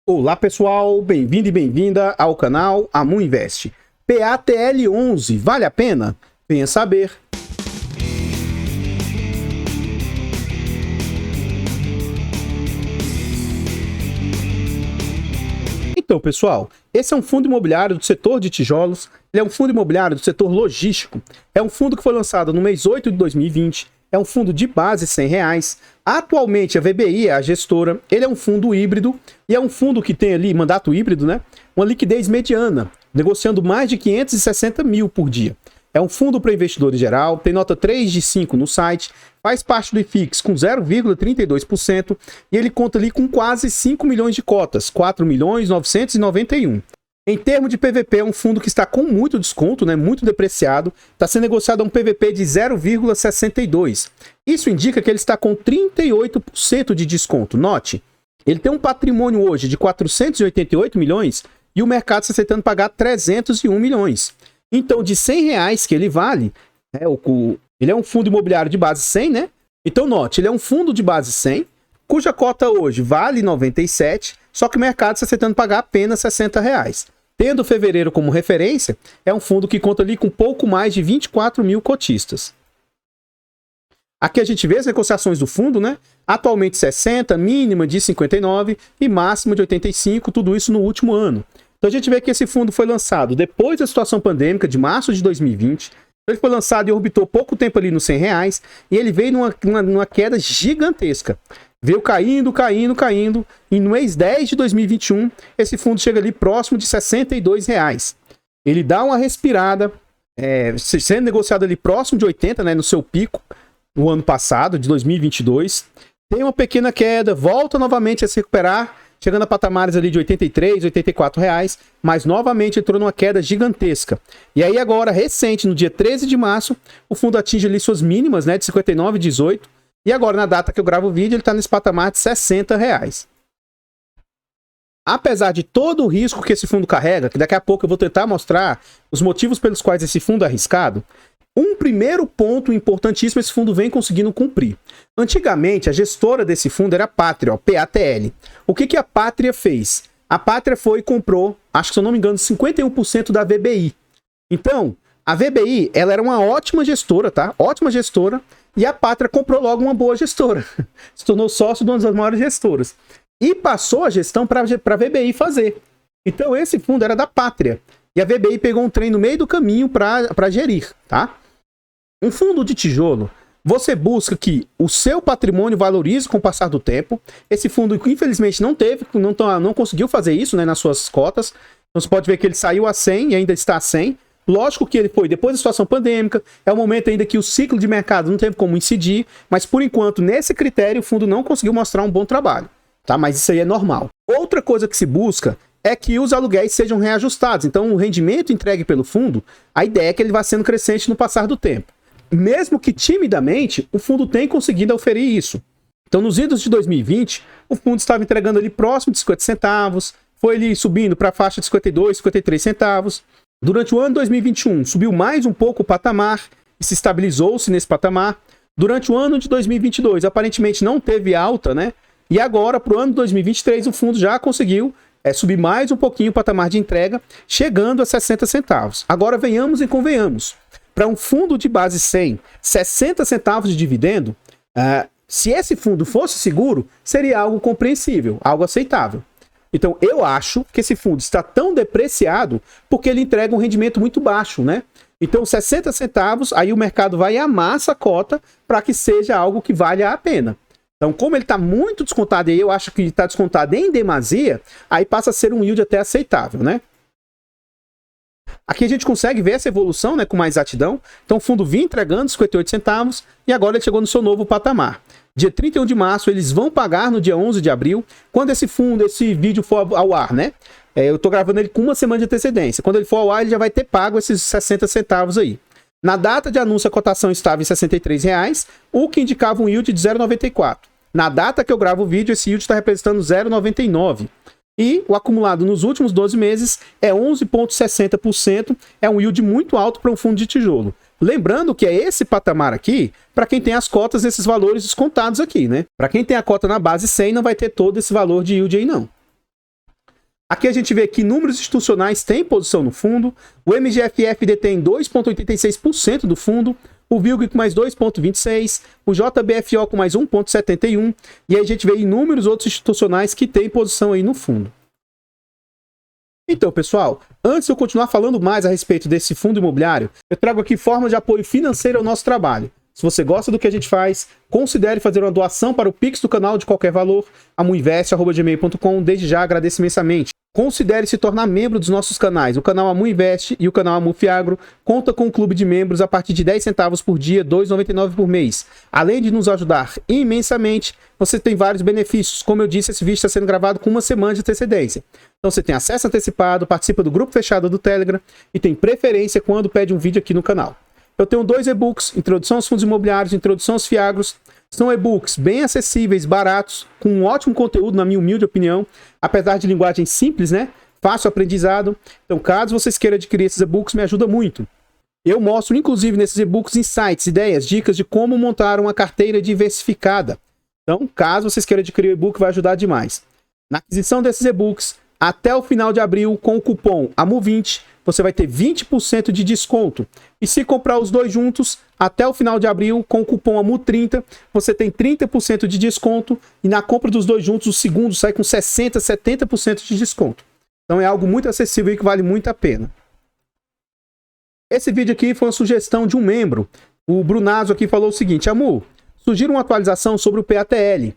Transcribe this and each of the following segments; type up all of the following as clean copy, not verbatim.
Olá pessoal, bem-vindo e bem-vinda ao canal Amu Invest. PATL11, vale a pena? Venha saber. Então pessoal, esse é um fundo imobiliário do setor de tijolos, ele é um fundo imobiliário do setor logístico, é um fundo que foi lançado no mês 8 de 2020, é um fundo de base R$100. Atualmente a VBI é a gestora, ele é um fundo híbrido e é um fundo que tem ali, mandato híbrido, né? Uma liquidez mediana, negociando mais de 560 mil por dia. É um fundo para investidores geral, tem nota 3 de 5 no site, faz parte do IFIX com 0,32% e ele conta ali com quase 5 milhões de cotas, 4.991. Em termos de PVP, é um fundo que está com muito desconto, né, muito depreciado, está sendo negociado a um PVP de 0,62. Isso indica que ele está com 38% de desconto. Note, ele tem um patrimônio hoje de 488 milhões e o mercado está aceitando pagar 301 milhões. Então, de R$100 que ele vale, ele é um fundo imobiliário de base 100, né? Então, note, ele é um fundo de base 100, cuja cota hoje vale 97, só que o mercado está aceitando pagar apenas R$60. Tendo fevereiro como referência, é um fundo que conta ali com pouco mais de 24 mil cotistas. Aqui a gente vê as negociações do fundo, né? Atualmente 60, mínima de 59 e máxima de 85, tudo isso no último ano. Então a gente vê que esse fundo foi lançado depois da situação pandêmica de março de 2020. Ele foi lançado e orbitou pouco tempo ali nos R$100 e ele veio numa queda gigantesca. Veio caindo, e no mês 10 de 2021, esse fundo chega ali próximo de R$62. Ele dá uma respirada, sendo negociado ali próximo de 80, né, no seu pico, no ano passado, de 2022. Tem uma pequena queda, volta novamente a se recuperar, chegando a patamares ali de R$83, R$84, mas novamente entrou numa queda gigantesca. E aí agora, recente, no dia 13 de março, o fundo atinge ali suas mínimas, né, de 59,18. E agora, na data que eu gravo o vídeo, ele está nesse patamar de R$60. Apesar de todo o risco que esse fundo carrega, que daqui a pouco eu vou tentar mostrar os motivos pelos quais esse fundo é arriscado, um primeiro ponto importantíssimo esse fundo vem conseguindo cumprir. Antigamente, a gestora desse fundo era a Pátria, PATL. O que a Pátria fez? A Pátria foi e comprou, acho que se eu não me engano, 51% da VBI. Então, a VBI, ela era uma ótima gestora, tá? Ótima gestora. E a Pátria comprou logo uma boa gestora. Se tornou sócio de uma das maiores gestoras. E passou a gestão para a VBI fazer. Então esse fundo era da Pátria. E a VBI pegou um trem no meio do caminho para gerir, tá? Um fundo de tijolo, você busca que o seu patrimônio valorize com o passar do tempo. Esse fundo, infelizmente, não conseguiu fazer isso, né, nas suas cotas. Então você pode ver que ele saiu a 100 e ainda está a 100. Lógico que ele foi depois da situação pandêmica, é um momento ainda que o ciclo de mercado não teve como incidir, mas por enquanto, nesse critério, o fundo não conseguiu mostrar um bom trabalho, tá? Mas isso aí é normal. Outra coisa que se busca é que os aluguéis sejam reajustados. Então, o rendimento entregue pelo fundo, a ideia é que ele vá sendo crescente no passar do tempo. Mesmo que timidamente, o fundo tem conseguido oferir isso. Então, nos idos de 2020, o fundo estava entregando ali próximo de 50 centavos, foi ali subindo para a faixa de 52, 53 centavos. Durante o ano 2021, subiu mais um pouco o patamar e se estabilizou-se nesse patamar. Durante o ano de 2022, aparentemente não teve alta, né? E agora, para o ano de 2023, o fundo já conseguiu subir mais um pouquinho o patamar de entrega, chegando a 60 centavos. Agora, venhamos e convenhamos. Para um fundo de base 100, 60 centavos de dividendo, se esse fundo fosse seguro, seria algo compreensível, algo aceitável. Então, eu acho que esse fundo está tão depreciado porque ele entrega um rendimento muito baixo, né? Então, 60 centavos, aí o mercado vai e amassa a cota para que seja algo que valha a pena. Então, como ele está muito descontado e eu acho que está descontado em demasia, aí passa a ser um yield até aceitável, né? Aqui a gente consegue ver essa evolução, né, com mais exatidão. Então, o fundo vinha entregando 58 centavos e agora ele chegou no seu novo patamar. Dia 31 de março, eles vão pagar no dia 11 de abril, quando esse vídeo for ao ar, né? Eu tô gravando ele com uma semana de antecedência. Quando ele for ao ar, ele já vai ter pago esses 60 centavos aí. Na data de anúncio, a cotação estava em R$63, o que indicava um yield de 0,94. Na data que eu gravo o vídeo, esse yield está representando 0,99. E o acumulado nos últimos 12 meses é 11,60%, é um yield muito alto para um fundo de tijolo. Lembrando que é esse patamar aqui para quem tem as cotas desses valores descontados aqui, né? Para quem tem a cota na base 100, não vai ter todo esse valor de yield aí, não. Aqui a gente vê que números institucionais têm posição no fundo, o MGFF detém 2,86% do fundo, o VILG com mais 2,26%, o JBFO com mais 1,71%, e aí a gente vê inúmeros outros institucionais que têm posição aí no fundo. Então, pessoal, antes de eu continuar falando mais a respeito desse fundo imobiliário, eu trago aqui formas de apoio financeiro ao nosso trabalho. Se você gosta do que a gente faz, considere fazer uma doação para o Pix do canal de qualquer valor, amuinvest@gmail.com, desde já agradeço imensamente. Considere se tornar membro dos nossos canais. O canal Amuinvest e o canal Amufiagro conta com um clube de membros a partir de 10 centavos por dia, R$ 2,99 por mês. Além de nos ajudar imensamente, você tem vários benefícios. Como eu disse, esse vídeo está sendo gravado com uma semana de antecedência. Então você tem acesso antecipado, participa do grupo fechado do Telegram e tem preferência quando pede um vídeo aqui no canal. Eu tenho 2 e-books, Introdução aos Fundos Imobiliários, Introdução aos Fiagros. São e-books bem acessíveis, baratos, com um ótimo conteúdo, na minha humilde opinião, apesar de linguagem simples, né? Fácil aprendizado. Então, caso vocês queiram adquirir esses e-books, me ajuda muito. Eu mostro, inclusive, nesses e-books, insights, ideias, dicas de como montar uma carteira diversificada. Então, caso vocês queiram adquirir o e-book, vai ajudar demais. Na aquisição desses e-books, até o final de abril, com o cupom AMU20, você vai ter 20% de desconto. E se comprar os dois juntos, até o final de abril, com o cupom AMU30, você tem 30% de desconto. E na compra dos dois juntos, o segundo sai com 60%, 70% de desconto. Então é algo muito acessível e que vale muito a pena. Esse vídeo aqui foi uma sugestão de um membro. O Brunazo aqui falou o seguinte: Amu, sugiro uma atualização sobre o PATL.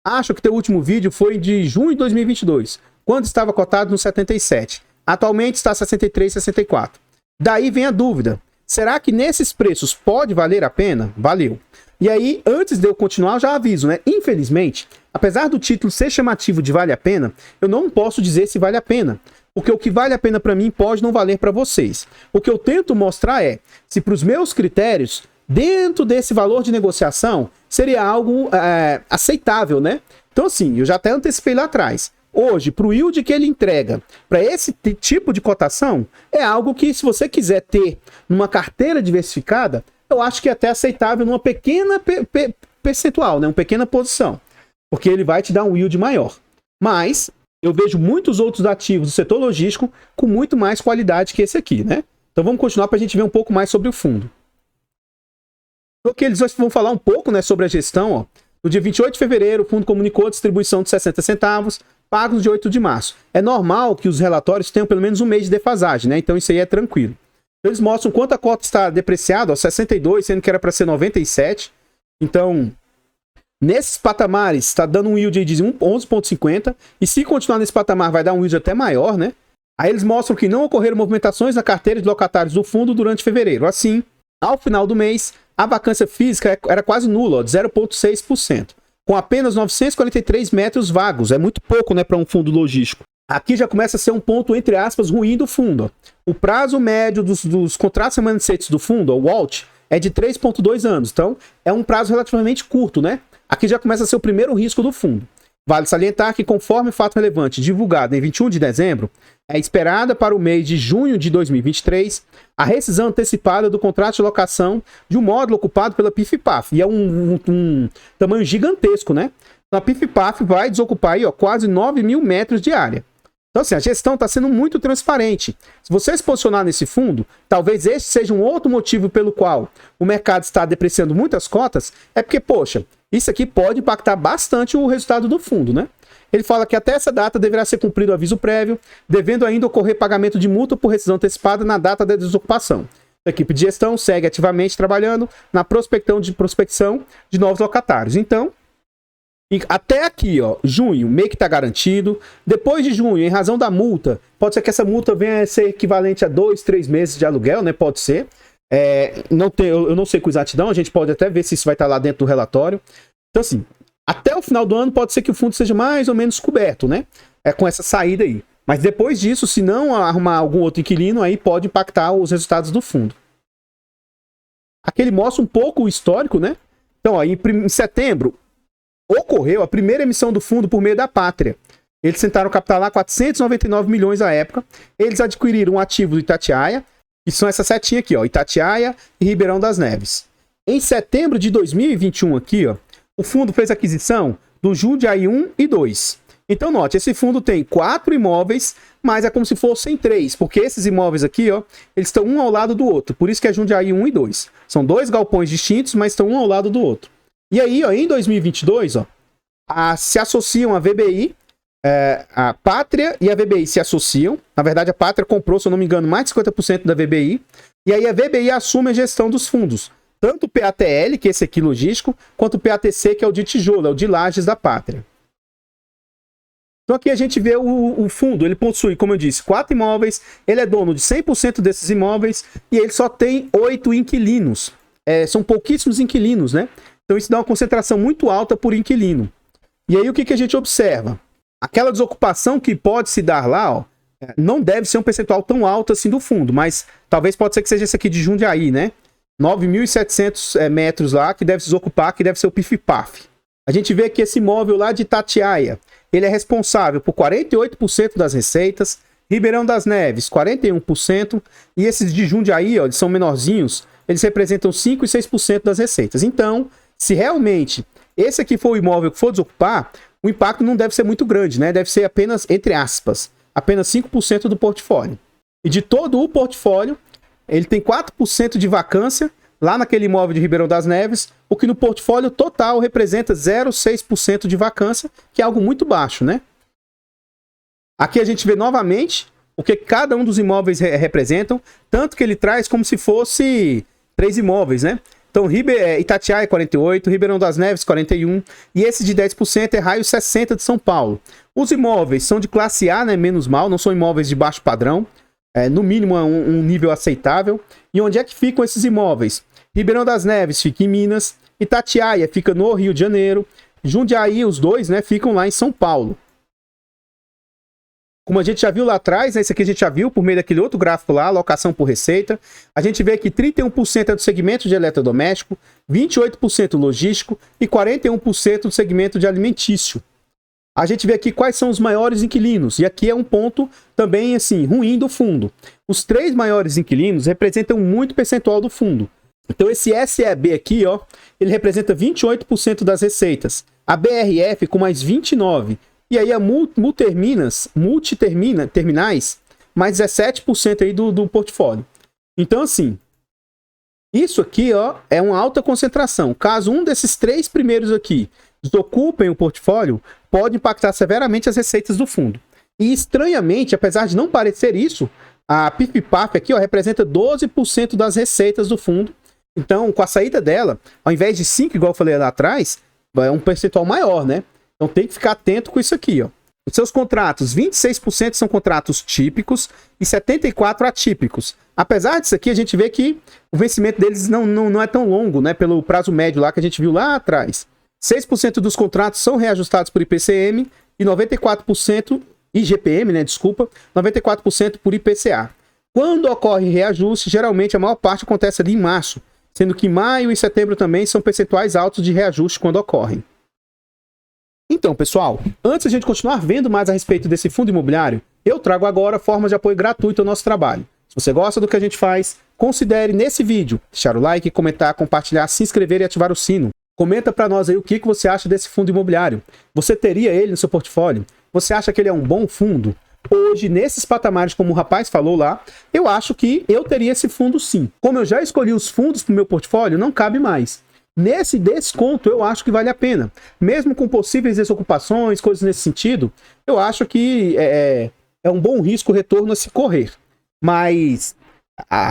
Acho que teu último vídeo foi de junho de 2022, quando estava cotado no 77. Atualmente está 63, 64. Daí vem a dúvida. Será que nesses preços pode valer a pena? Valeu. E aí, antes de eu continuar, eu já aviso, né? Infelizmente, apesar do título ser chamativo de vale a pena, eu não posso dizer se vale a pena. Porque o que vale a pena para mim pode não valer para vocês. O que eu tento mostrar é, se para os meus critérios, dentro desse valor de negociação, seria algo aceitável, né? Então assim, eu já até antecipei lá atrás. Hoje, para o yield que ele entrega, para esse tipo de cotação, é algo que, se você quiser ter numa carteira diversificada, eu acho que é até aceitável numa pequena percentual, né? Uma pequena posição, porque ele vai te dar um yield maior. Mas eu vejo muitos outros ativos do setor logístico com muito mais qualidade que esse aqui, né? Então vamos continuar para a gente ver um pouco mais sobre o fundo. Porque eles vão falar um pouco, né, sobre a gestão. Ó. No dia 28 de fevereiro, o fundo comunicou a distribuição de 60 centavos, pagos de 8 de março. É normal que os relatórios tenham pelo menos um mês de defasagem, né? Então isso aí é tranquilo. Eles mostram quanto a cota está depreciada, ó, 62, sendo que era para ser 97. Então, nesses patamares, está dando um yield de 11,50. E se continuar nesse patamar, vai dar um yield até maior, né? Aí eles mostram que não ocorreram movimentações na carteira de locatários do fundo durante fevereiro. Assim, ao final do mês, a vacância física era quase nula, ó, de 0,6%. Com apenas 943 metros vagos. É muito pouco, né, para um fundo logístico. Aqui já começa a ser um ponto, entre aspas, ruim do fundo. Ó. O prazo médio dos contratos remanescentes do fundo, ó, o WALT, é de 3,2 anos. Então, é um prazo relativamente curto, né? Aqui já começa a ser o primeiro risco do fundo. Vale salientar que, conforme fato relevante divulgado em 21 de dezembro, é esperada para o mês de junho de 2023 a rescisão antecipada do contrato de locação de um módulo ocupado pela PIF-PAF. E é um tamanho gigantesco, né? Então a PIF-PAF vai desocupar aí, ó, quase 9 mil metros de área. Então assim, a gestão está sendo muito transparente. Se você se posicionar nesse fundo, talvez esse seja um outro motivo pelo qual o mercado está depreciando muitas cotas, é porque, poxa, isso aqui pode impactar bastante o resultado do fundo, né? Ele fala que até essa data deverá ser cumprido o aviso prévio, devendo ainda ocorrer pagamento de multa por rescisão antecipada na data da desocupação. A equipe de gestão segue ativamente trabalhando na prospecção de novos locatários. Então, até aqui, ó, junho, meio que está garantido. Depois de junho, em razão da multa, pode ser que essa multa venha a ser equivalente a 2, 3 meses de aluguel, né? Pode ser. Eu não sei com exatidão, a gente pode até ver se isso vai estar lá dentro do relatório. Então, assim, até o final do ano pode ser que o fundo seja mais ou menos coberto, né? Com essa saída aí. Mas depois disso, se não arrumar algum outro inquilino, aí pode impactar os resultados do fundo. Aqui ele mostra um pouco o histórico, né? Então, ó, em setembro, ocorreu a primeira emissão do fundo por meio da Pátria. Eles tentaram captar lá 499 milhões à época. Eles adquiriram um ativo do Itatiaia, que são essa setinha aqui, ó, Itatiaia e Ribeirão das Neves. Em setembro de 2021 aqui, ó, o fundo fez aquisição do Jundiaí 1 e 2. Então, note, esse fundo tem 4 imóveis, mas é como se fossem 3, porque esses imóveis aqui, ó, eles estão um ao lado do outro. Por isso que é Jundiaí 1 e 2. São 2 galpões distintos, mas estão um ao lado do outro. E aí, ó, em 2022, ó, se associam a VBI, a Pátria e a VBI se associam. Na verdade, a Pátria comprou, se eu não me engano, mais de 50% da VBI. E aí a VBI assume a gestão dos fundos. Tanto o PATL, que é esse aqui logístico, quanto o PATC, que é o de tijolo, é o de lajes da Pátria. Então aqui a gente vê o fundo, ele possui, como eu disse, 4 imóveis, ele é dono de 100% desses imóveis e ele só tem 8 inquilinos. São pouquíssimos inquilinos, né? Então isso dá uma concentração muito alta por inquilino. E aí o que a gente observa? Aquela desocupação que pode se dar lá, ó, não deve ser um percentual tão alto assim do fundo, mas talvez pode ser que seja esse aqui de Jundiaí, né? 9.700 metros lá, que deve se desocupar, que deve ser o PIF-PAF. A gente vê que esse imóvel lá de Itatiaia, ele é responsável por 48% das receitas, Ribeirão das Neves, 41%, e esses de Jundiaí, ó, eles são menorzinhos, eles representam 5% e 6% das receitas. Então, se realmente esse aqui for o imóvel que for desocupar, o impacto não deve ser muito grande, né? Deve ser apenas, entre aspas, apenas 5% do portfólio. E de todo o portfólio, ele tem 4% de vacância, lá naquele imóvel de Ribeirão das Neves, o que no portfólio total representa 0,6% de vacância, que é algo muito baixo, né? Aqui a gente vê novamente o que cada um dos imóveis representam, tanto que ele traz como se fosse 3 imóveis, né? Então, Itatiaia 48, Ribeirão das Neves 41, e esse de 10% é Raio 60 de São Paulo. Os imóveis são de classe A, né? Menos mal, não são imóveis de baixo padrão. No mínimo um nível aceitável. E onde é que ficam esses imóveis? Ribeirão das Neves fica em Minas, Itatiaia fica no Rio de Janeiro, Jundiaí, os dois, né, ficam lá em São Paulo. Como a gente já viu lá atrás, né, esse aqui a gente já viu por meio daquele outro gráfico lá, alocação por receita, a gente vê que 31% é do segmento de eletrodoméstico, 28% logístico e 41% do segmento de alimentício. A gente vê aqui quais são os maiores inquilinos, e aqui é um ponto também, assim, ruim do fundo. Os 3 maiores inquilinos representam muito percentual do fundo. Então esse SEB aqui, ó, ele representa 28% das receitas. A BRF com mais 29%. E aí a Multerminais, mais 17% aí do portfólio. Então, assim, isso aqui, ó, é uma alta concentração. Caso um desses 3 primeiros aqui desocupem o portfólio, pode impactar severamente as receitas do fundo. E estranhamente, apesar de não parecer isso, a PIF-PAF aqui, ó, representa 12% das receitas do fundo. Então, com a saída dela, ao invés de 5, igual eu falei lá atrás, é um percentual maior, né? Então tem que ficar atento com isso aqui, ó. Os seus contratos, 26% são contratos típicos e 74% atípicos. Apesar disso aqui, a gente vê que o vencimento deles não é tão longo, né? Pelo prazo médio lá que a gente viu lá atrás. 6% dos contratos são reajustados por IPCM e 94% IGPM, né? Desculpa, 94% por IPCA. Quando ocorre reajuste, geralmente a maior parte acontece ali em março, sendo que maio e setembro também são percentuais altos de reajuste quando ocorrem. Então, pessoal, antes de a gente continuar vendo mais a respeito desse fundo imobiliário, eu trago agora formas de apoio gratuito ao nosso trabalho. Se você gosta do que a gente faz, considere nesse vídeo deixar o like, comentar, compartilhar, se inscrever e ativar o sino. Comenta para nós aí o que você acha desse fundo imobiliário. Você teria ele no seu portfólio? Você acha que ele é um bom fundo? Hoje, nesses patamares, como o rapaz falou lá, eu acho que eu teria esse fundo sim. Como eu já escolhi os fundos para o meu portfólio, não cabe mais. Nesse desconto, eu acho que vale a pena. Mesmo com possíveis desocupações, coisas nesse sentido, eu acho que é um bom risco-retorno a se correr. Mas,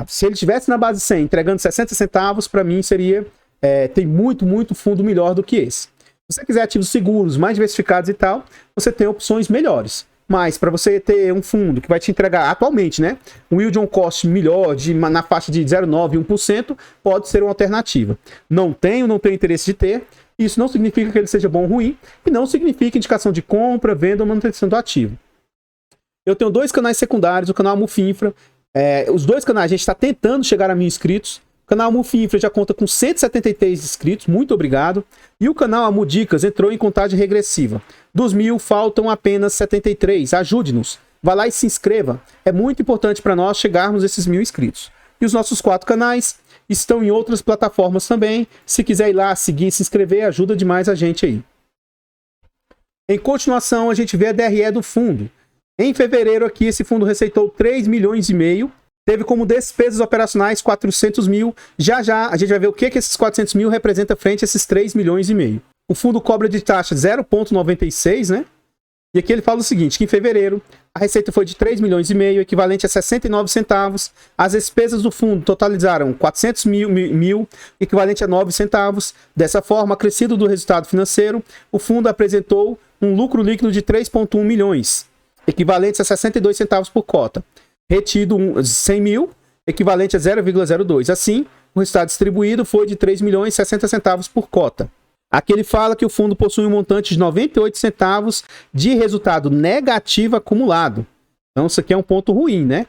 se ele estivesse na base 100, entregando 60 centavos, para mim seria... tem muito fundo melhor do que esse. Se você quiser ativos seguros, mais diversificados e tal, você tem opções melhores. Mas para você ter um fundo que vai te entregar atualmente, né, um yield on cost melhor, na faixa de 0,9% e 1%, pode ser uma alternativa. Não tenho interesse de ter. Isso não significa que ele seja bom ou ruim, e não significa indicação de compra, venda ou manutenção do ativo. Eu tenho 2 canais secundários, o canal Mufinfra. Os 2 canais a gente está tentando chegar a 1.000 inscritos. O canal Mufinfra já conta com 173 inscritos, muito obrigado. E o canal Amudicas entrou em contagem regressiva. Dos 1.000, faltam apenas 73. Ajude-nos. Vá lá e se inscreva. É muito importante para nós chegarmos a esses 1.000 inscritos. E os nossos 4 canais estão em outras plataformas também. Se quiser ir lá, seguir e se inscrever, ajuda demais a gente aí. Em continuação, a gente vê a DRE do fundo. Em fevereiro aqui, esse fundo receitou 3 milhões e meio, teve como despesas operacionais 400 mil. Já já a gente vai ver o que esses 400 mil representa frente a esses 3 milhões e meio. O fundo cobra de taxa 0,96, né? E aqui ele fala o seguinte, que em fevereiro a receita foi de 3 milhões e meio, equivalente a 69 centavos. As despesas do fundo totalizaram 400 mil, equivalente a 9 centavos. Dessa forma, acrescido do resultado financeiro, o fundo apresentou um lucro líquido de 3,1 milhões, equivalente a 62 centavos por cota. Retido 100 mil, equivalente a 0,02. Assim, o resultado distribuído foi de 3 milhões e 60 centavos por cota. Aqui ele fala que o fundo possui um montante de 98 centavos de resultado negativo acumulado. Então isso aqui é um ponto ruim, né?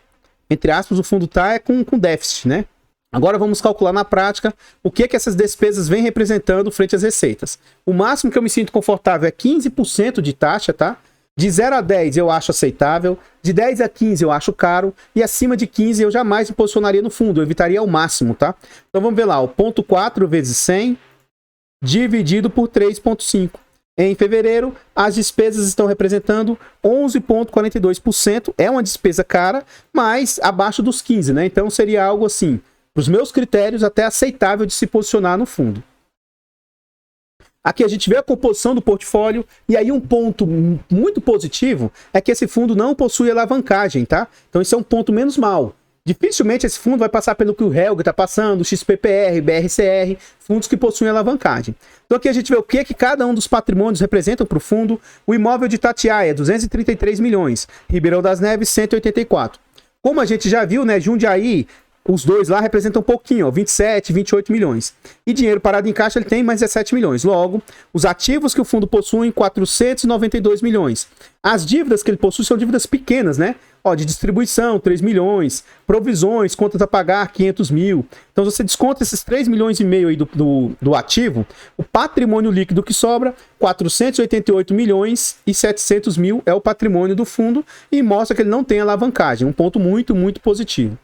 Entre aspas, o fundo está com déficit, né? Agora vamos calcular na prática o que essas despesas vêm representando frente às receitas. O máximo que eu me sinto confortável é 15% de taxa, tá? De 0 a 10 eu acho aceitável, de 10 a 15 eu acho caro, e acima de 15 eu jamais me posicionaria no fundo, eu evitaria ao máximo, tá? Então vamos ver lá, o ponto 4 vezes 100... dividido por 3,5. Em fevereiro, as despesas estão representando 11,42%. É uma despesa cara, mas abaixo dos 15, né? Então seria algo assim, para os meus critérios, até aceitável de se posicionar no fundo. Aqui a gente vê a composição do portfólio, e aí um ponto muito positivo é que esse fundo não possui alavancagem, tá? Então esse é um ponto menos mal. Dificilmente esse fundo vai passar pelo que o Helga está passando, o XPPR, BRCR, fundos que possuem alavancagem. Então aqui a gente vê o que cada um dos patrimônios representam para o fundo. O imóvel de Itatiaia, 233 milhões. Ribeirão das Neves, 184. Como a gente já viu, né, Jundiaí, os dois lá representam um pouquinho, ó, 27, 28 milhões. E dinheiro parado em caixa ele tem mais 17 milhões. Logo, os ativos que o fundo possui, 492 milhões. As dívidas que ele possui são dívidas pequenas, né? Ó, de distribuição, 3 milhões, provisões, contas a pagar, 500 mil. Então, se você desconta esses 3 milhões e meio aí do ativo, o patrimônio líquido que sobra, 488 milhões e 700 mil é o patrimônio do fundo, e mostra que ele não tem alavancagem, um ponto muito, muito positivo.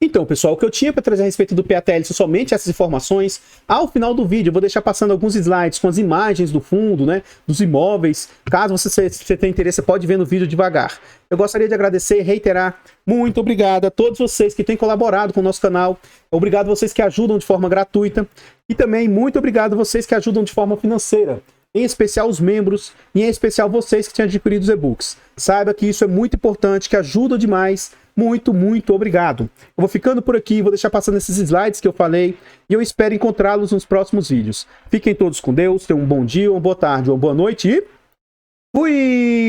Então, pessoal, o que eu tinha para trazer a respeito do PATL são somente essas informações. Ao final do vídeo, eu vou deixar passando alguns slides com as imagens do fundo, né, dos imóveis. Caso você tenha interesse, você pode ver no vídeo devagar. Eu gostaria de agradecer e reiterar muito obrigado a todos vocês que têm colaborado com o nosso canal. Obrigado a vocês que ajudam de forma gratuita. E também muito obrigado a vocês que ajudam de forma financeira. Em especial os membros e em especial vocês que têm adquirido os e-books. Saiba que isso é muito importante, que ajuda demais. Muito, muito obrigado. Eu vou ficando por aqui, vou deixar passando esses slides que eu falei e eu espero encontrá-los nos próximos vídeos. Fiquem todos com Deus, tenham um bom dia, uma boa tarde, uma boa noite e fui!